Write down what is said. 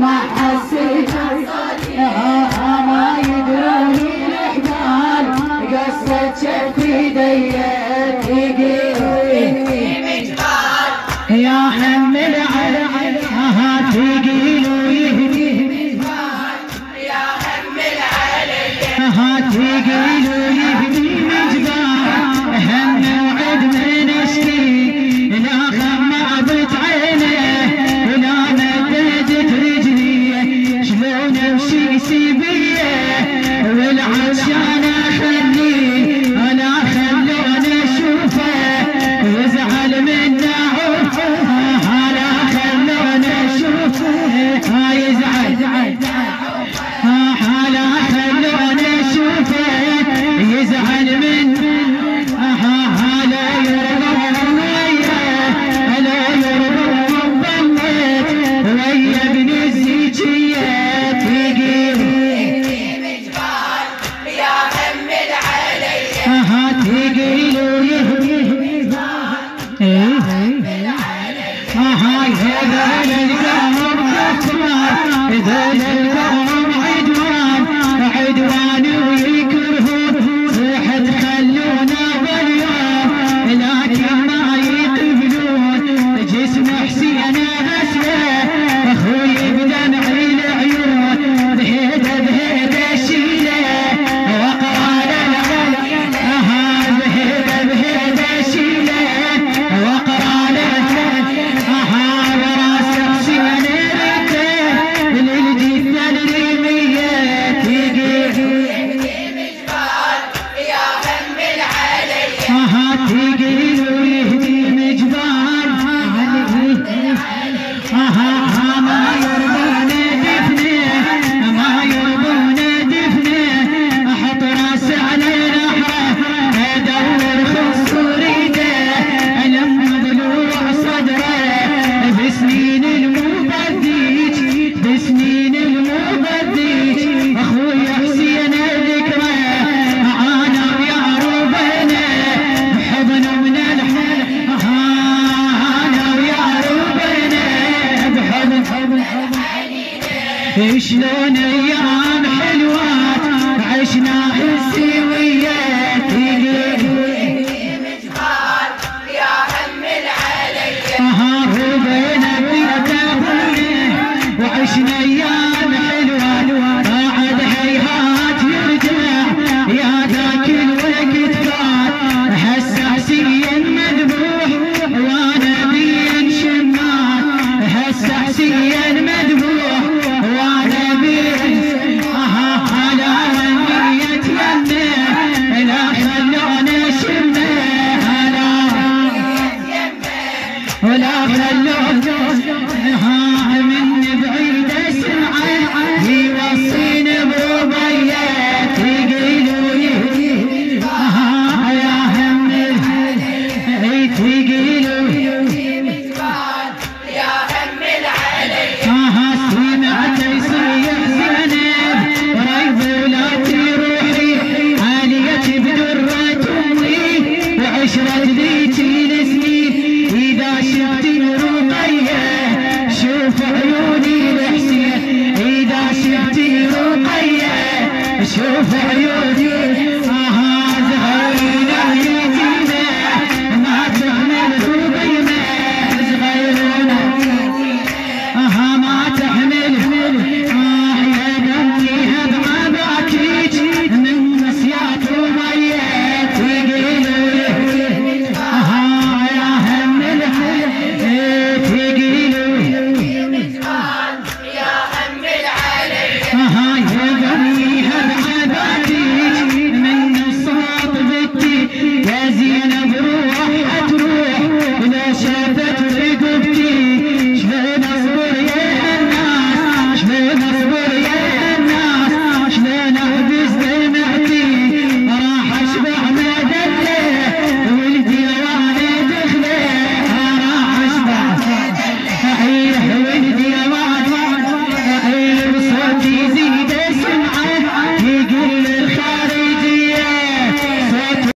ما حسيت ما يدرون الحبال قصة شفي ديت يقيلوا يا حمل على تقيلوا يهديه مجبال يا حمل علي تقيلوا يهدي مجبال هم وعد من اشكي لا خمعت عينه ولا مددت رجلي شلون امشي سيبيه والعطشان اخليه انا خلوني اشوفه وازعل منه شلون ايام حلوات عشناها سويات مجبال يا حمل علي ربينا بيتنا وعشنا ايام حلوات بعد هيهات يرجع يا ذاك الوقت فات هالسعسيا مذبوح وانا بين شمال هالسعسيا مذبوح ولا خلوه من بعيد اسمعه يوصيني بربيات يقيلوا يهديه يا هم تقيلوا يا هم العلي سمعت يصيح زينب ريض ولا تروحي عالية بدرة امي وعشرة ذيك السنين إذا شفتي رقية شوف عيوني الحسين إذا شفتي رقية شوف عيوني